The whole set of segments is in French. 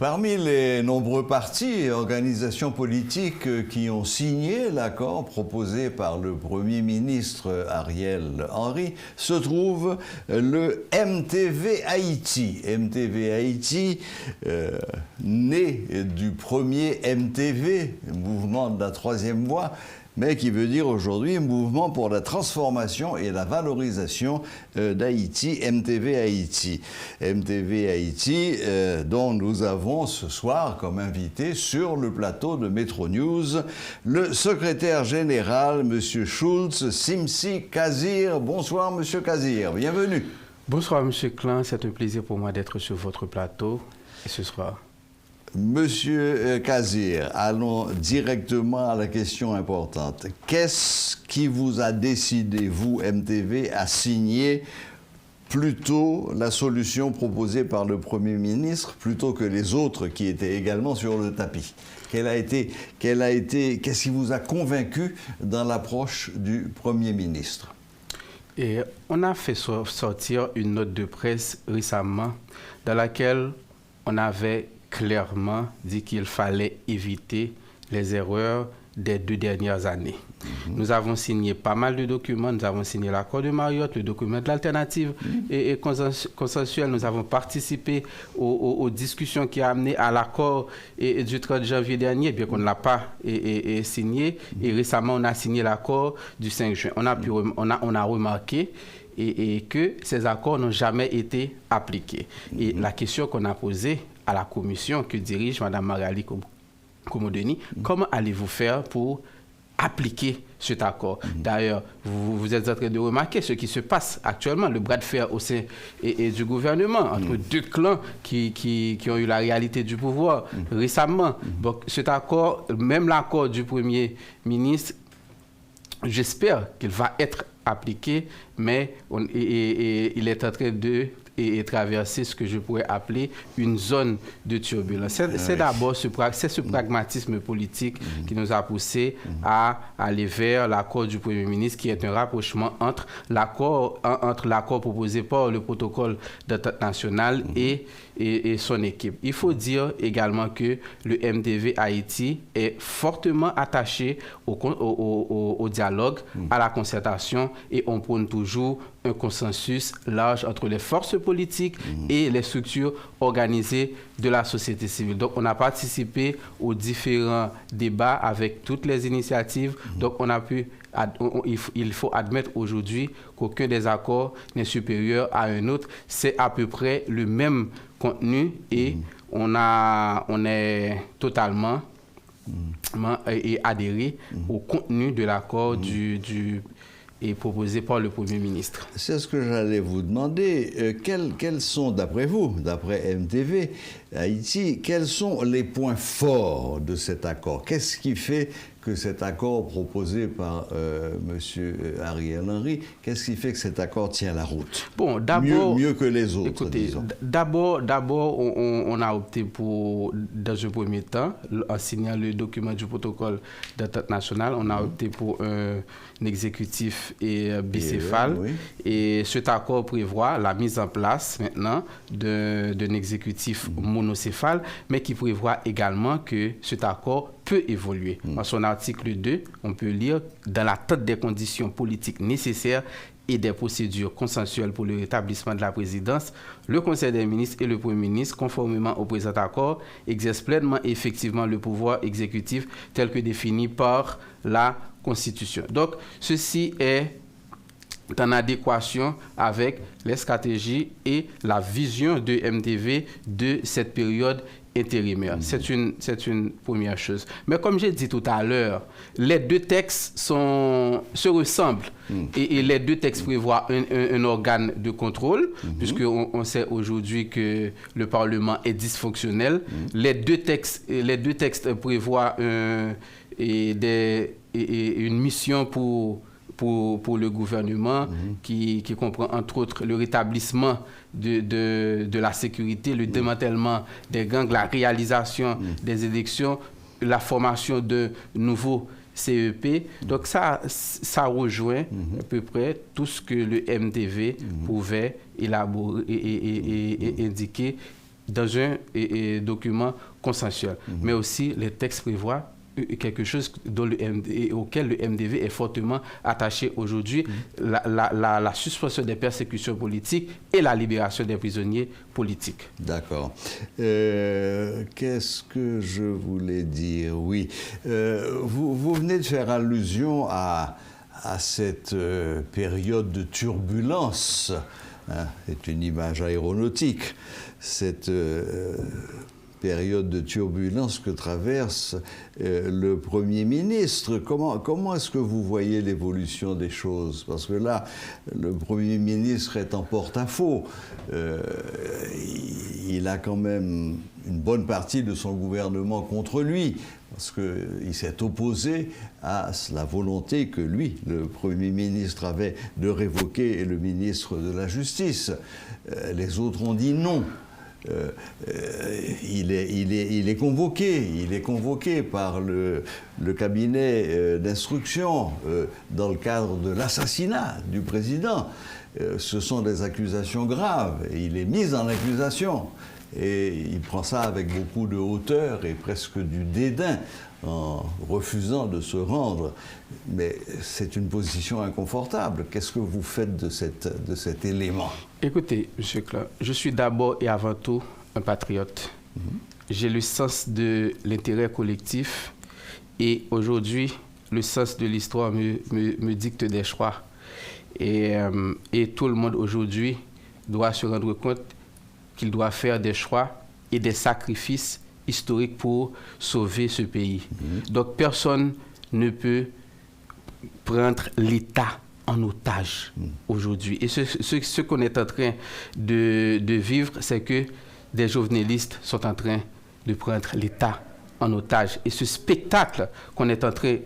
Parmi les nombreux partis et organisations politiques qui ont signé l'accord proposé par le Premier ministre Ariel Henry se trouve le MTV Haïti. MTV Haïti, né du premier MTV, mouvement de la troisième voie, mais qui veut dire aujourd'hui mouvement pour la transformation et la valorisation d'Haïti, MTV Haïti. MTV Haïti, dont nous avons ce soir comme invité sur le plateau de Metro News, le secrétaire général, M. Schultz Simsi Kazir. Bonsoir, M. Kazir, bienvenue. Bonsoir, M. Klein, c'est un plaisir pour moi d'être sur votre plateau ce soir. Monsieur Kazir, allons directement à la question importante. Qu'est-ce qui vous a décidé, vous, MTV, à signer plutôt la solution proposée par le Premier ministre plutôt que les autres qui étaient également sur le tapis? Qu'est-ce qui vous a convaincu dans l'approche du Premier ministre? Et on a fait sortir une note de presse récemment dans laquelle on avait clairement dit qu'il fallait éviter les erreurs des 2 dernières années. Nous avons signé pas mal de documents. Nous avons signé l'accord de Mariotte, le document de l'alternative et consensuelle. Nous avons participé aux discussions qui ont amené à l'accord du 30 janvier dernier, bien qu'on ne l'a pas signé. Et récemment, on a signé l'accord du 5 juin. On a remarqué que ces accords n'ont jamais été appliqués. Et la question qu'on a posée à la commission que dirige Mme Magali Komodeni, comment allez-vous faire pour appliquer cet accord? D'ailleurs, vous êtes en train de remarquer ce qui se passe actuellement, le bras de fer au sein du gouvernement, entre deux clans qui ont eu la réalité du pouvoir récemment. Donc, cet accord, même l'accord du Premier ministre, j'espère qu'il va être appliqué, mais il est en train de traverser ce que je pourrais appeler une zone de turbulence. C'est d'abord ce pragmatisme politique qui nous a poussé à aller vers l'accord du Premier ministre, qui est un rapprochement entre l'accord proposé par le protocole d'entente nationale et son équipe. Il faut dire également que le MTV Haïti est fortement attaché au dialogue, à la concertation, et on prône toujours un consensus large entre les forces politiques et les structures organisées de la société civile. Donc, on a participé aux différents débats avec toutes les initiatives. Donc, il faut admettre aujourd'hui qu'aucun des accords n'est supérieur à un autre. C'est à peu près le même contenu et on est totalement adhéré au contenu de l'accord est proposé par le Premier ministre. C'est ce que j'allais vous demander. Quels sont, d'après vous, d'après MTV Haïti, quels sont les points forts de cet accord? Qu'est-ce qui fait que cet accord proposé par M. Ariel Henry, qu'est-ce qui fait que cet accord tient la route? Bon, d'abord, mieux que les autres, écoutez, disons. D'abord, on a opté pour, dans un premier temps, en signant le document du protocole d'entente nationale, on a opté pour un exécutif bicéphale. Et cet accord prévoit la mise en place maintenant d'un exécutif monocéphale, mais qui prévoit également que cet accord peut évoluer. En son article 2, on peut lire « Dans l'attente des conditions politiques nécessaires et des procédures consensuelles pour le rétablissement de la présidence, le Conseil des ministres et le Premier ministre, conformément au présent accord, exercent pleinement et effectivement le pouvoir exécutif tel que défini par la Constitution. » Donc, ceci est en adéquation avec les stratégies et la vision de MTV de cette période intérimaire. C'est une première chose. Mais comme j'ai dit tout à l'heure, les deux textes se ressemblent. Et les deux textes prévoient un organe de contrôle, puisqu'on sait aujourd'hui que le Parlement est dysfonctionnel. Les deux textes prévoient une mission pour le gouvernement qui comprend entre autres le rétablissement de la sécurité, le démantèlement des gangs, la réalisation des élections, la formation de nouveaux CEP. Donc ça rejoint à peu près tout ce que le MTV pouvait élaborer et indiquer dans un document consensuel. Mais aussi, les textes prévoient quelque chose auquel le MDV est fortement attaché aujourd'hui, la suspension des persécutions politiques et la libération des prisonniers politiques. D'accord. Qu'est-ce que je voulais dire? Oui. Vous venez de faire allusion à cette période de turbulence. C'est une image aéronautique. Cette période de turbulence que traverse le Premier ministre. Comment est-ce que vous voyez l'évolution des choses? Parce que là, le Premier ministre est en porte-à-faux. Il a quand même une bonne partie de son gouvernement contre lui, parce qu'il s'est opposé à la volonté que lui, le Premier ministre, avait de révoquer le ministre de la Justice. Les autres ont dit non. Il est convoqué par le cabinet d'instruction dans le cadre de l'assassinat du président. Ce sont des accusations graves. Il est mis en accusation. Et il prend ça avec beaucoup de hauteur et presque du dédain en refusant de se rendre. Mais c'est une position inconfortable. Qu'est-ce que vous faites de cet élément? Écoutez, M. Claude, je suis d'abord et avant tout un patriote. J'ai le sens de l'intérêt collectif et aujourd'hui, le sens de l'histoire me dicte des choix. Et tout le monde aujourd'hui doit se rendre compte qu'il doit faire des choix et des sacrifices historiques pour sauver ce pays. Donc personne ne peut prendre l'État en otage aujourd'hui. Et ce qu'on est en train de vivre, c'est que des journalistes sont en train de prendre l'État en otage. Et ce spectacle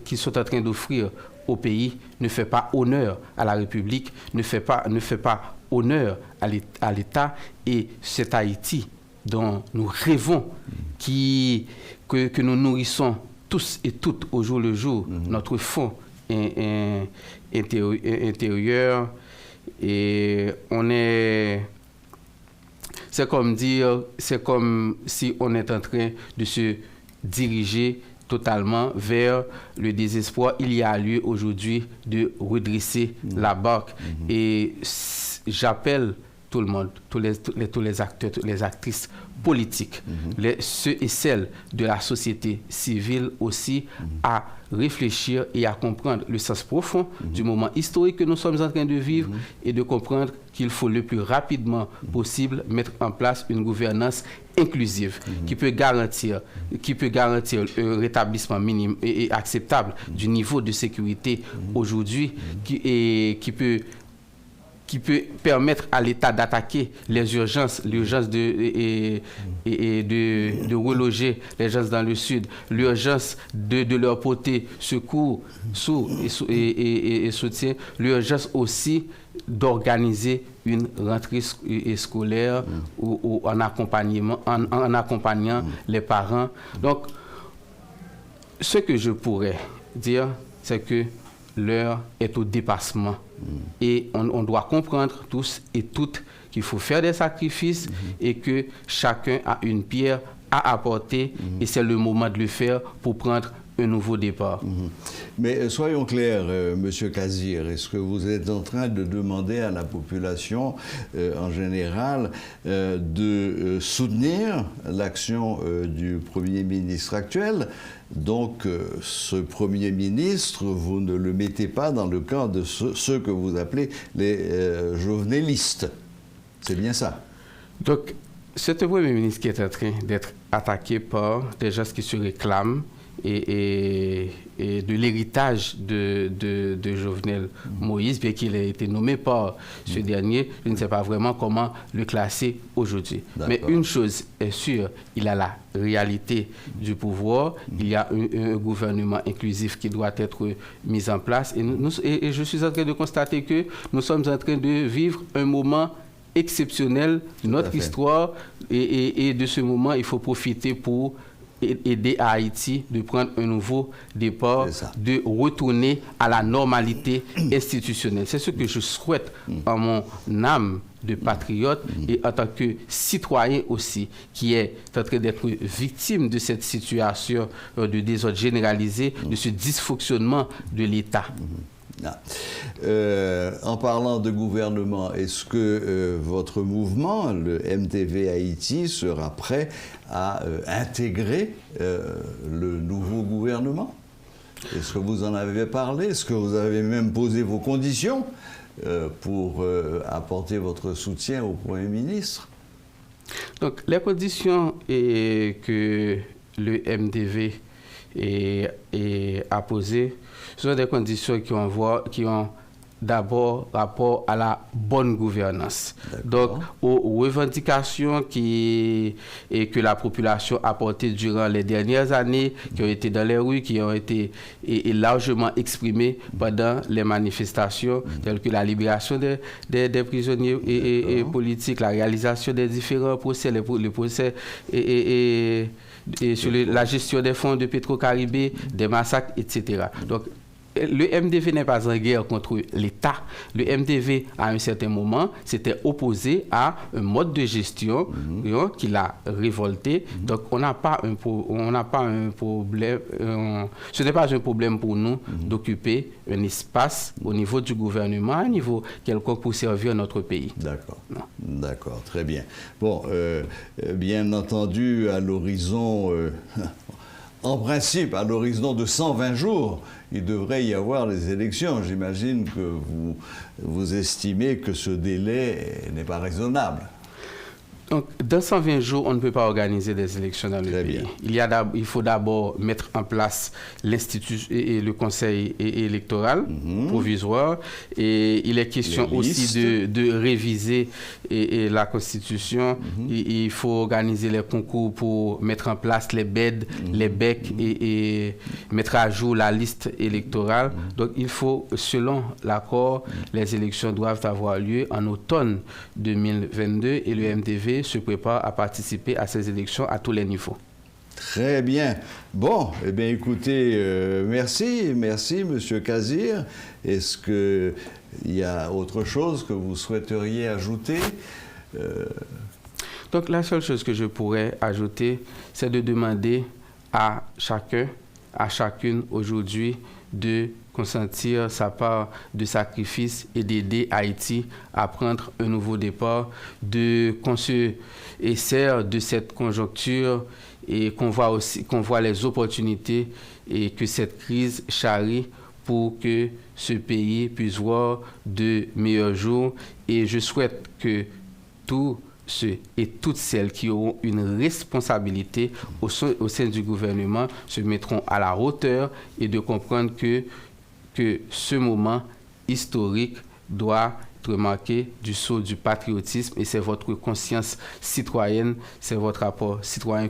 qu'ils sont en train d'offrir au pays ne fait pas honneur à la République, ne fait pas honneur à l'État, et c'est Haïti dont nous rêvons, que nous nourrissons tous et toutes au jour le jour, notre fond intérieur, et c'est comme si on est en train de se diriger totalement vers le désespoir. Il y a lieu aujourd'hui de redresser la barque. Et j'appelle tout le monde, tous les acteurs, toutes les actrices politiques, ceux et celles de la société civile aussi, à réfléchir et à comprendre le sens profond du moment historique que nous sommes en train de vivre et de comprendre qu'il faut le plus rapidement possible mettre en place une gouvernance inclusive qui peut garantir un rétablissement minime et acceptable du niveau de sécurité aujourd'hui, qui peut permettre à l'État d'attaquer l'urgence de reloger les gens dans le Sud, l'urgence de leur porter secours et soutien, l'urgence aussi d'organiser une rentrée scolaire ou en accompagnant les parents. Donc, ce que je pourrais dire, c'est que l'heure est au dépassement. Et on doit comprendre tous et toutes qu'il faut faire des sacrifices et que chacun a une pierre à apporter et c'est le moment de le faire pour prendre un nouveau départ. Mais soyons clairs, Monsieur Kazir, est-ce que vous êtes en train de demander à la population en général de soutenir l'action du Premier ministre actuel? Donc, ce Premier ministre, vous ne le mettez pas dans le camp de ceux que vous appelez les journalistes. C'est bien ça? Donc, c'est un Premier ministre qui est en train d'être attaqué par des gens qui se réclament et de l'héritage de Jovenel Moïse, bien qu'il ait été nommé par ce dernier, je ne sais pas vraiment comment le classer aujourd'hui. Mais une chose est sûre, il a la réalité du pouvoir, il y a un gouvernement inclusif qui doit être mis en place, et je suis en train de constater que nous sommes en train de vivre un moment exceptionnel de notre histoire, et de ce moment, il faut profiter pour aider à Haïti de prendre un nouveau départ, de retourner à la normalité institutionnelle. C'est ce que je souhaite en mon âme de patriote et en tant que citoyen aussi, qui est en train d'être victime de cette situation de désordre généralisé, de ce dysfonctionnement de l'État. En parlant de gouvernement, est-ce que votre mouvement, le MTV Haïti, sera prêt à intégrer le nouveau gouvernement? Est-ce que vous en avez parlé? Est-ce que vous avez même posé vos conditions pour apporter votre soutien au Premier ministre? Donc, les conditions que le MTV a posées, ce sont des conditions qui ont d'abord rapport à la bonne gouvernance. Donc, aux revendications que la population a portées durant les dernières années, qui ont été dans les rues, qui ont été largement exprimées pendant les manifestations, telles que la libération des prisonniers politiques, la réalisation des différents procès, les procès sur la gestion des fonds de Petro-Caribé, des massacres, etc. Donc, le MTV n'est pas en guerre contre l'État. Le MTV, à un certain moment, s'était opposé à un mode de gestion qui l'a révolté. Donc, on n'a pas un problème. Ce n'est pas un problème pour nous d'occuper un espace au niveau du gouvernement, à un niveau quelconque pour servir notre pays. D'accord. D'accord, très bien. Bon, bien entendu, à l'horizon... En principe, à l'horizon de 120 jours, il devrait y avoir les élections. J'imagine que vous estimez que ce délai n'est pas raisonnable. Donc, dans 120 jours, on ne peut pas organiser des élections dans le pays. Il faut d'abord mettre en place l'institut et le conseil électoral provisoire. Et il est question aussi de réviser la Constitution. Il faut organiser les concours pour mettre en place les BED, les BEC et mettre à jour la liste électorale. Donc, il faut, selon l'accord, les élections doivent avoir lieu en automne 2022 et le MTV se prépare à participer à ces élections à tous les niveaux. Très bien. Bon, eh bien écoutez, merci, Monsieur Kazir. Est-ce qu'il y a autre chose que vous souhaiteriez ajouter? Donc la seule chose que je pourrais ajouter, c'est de demander à chacun, à chacune aujourd'hui de consentir sa part de sacrifice et d'aider Haïti à prendre un nouveau départ, qu'on se sert de cette conjoncture et qu'on voit les opportunités et que cette crise charrie pour que ce pays puisse voir de meilleurs jours. Et je souhaite que tous ceux et toutes celles qui auront une responsabilité au sein du gouvernement se mettront à la hauteur et de comprendre que ce moment historique doit être marqué du sceau du patriotisme et c'est votre conscience citoyenne, c'est votre rapport citoyen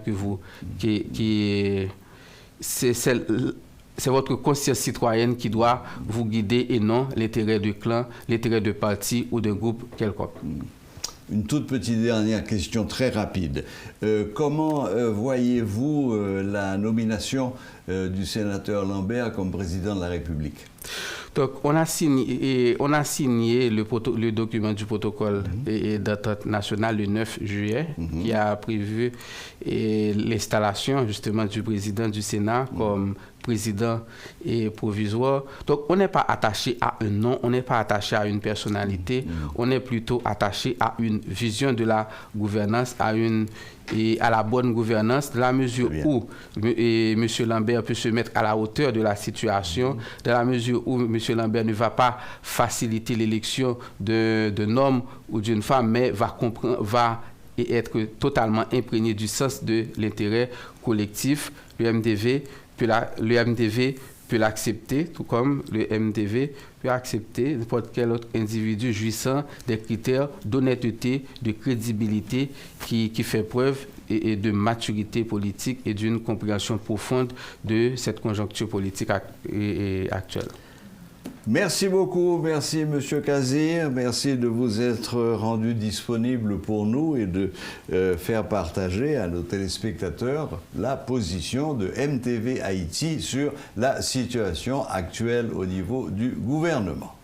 c'est votre conscience citoyenne qui doit vous guider et non l'intérêt de clan, l'intérêt de parti ou de groupe quelconque. Une toute petite dernière question très rapide. Comment voyez-vous la nomination du sénateur Lambert comme président de la République? Donc, on a signé le document du protocole d'entente nationale le 9 juillet qui a prévu l'installation justement du président du Sénat comme président et provisoire. Donc, on n'est pas attaché à un nom, on n'est pas attaché à une personnalité, on est plutôt attaché à une vision de la gouvernance, à la bonne gouvernance, dans la mesure où M. Lambert peut se mettre à la hauteur de la situation, dans la mesure où M. Lambert ne va pas faciliter l'élection d'un homme ou d'une femme, mais va être totalement imprégné du sens de l'intérêt collectif. Le MTV peut l'accepter, tout comme le MTV peut accepter n'importe quel autre individu jouissant des critères d'honnêteté, de crédibilité qui fait preuve et de maturité politique et d'une compréhension profonde de cette conjoncture politique actuelle. Merci beaucoup, merci Monsieur Kazir, merci de vous être rendu disponible pour nous et de faire partager à nos téléspectateurs la position de MTV Haïti sur la situation actuelle au niveau du gouvernement.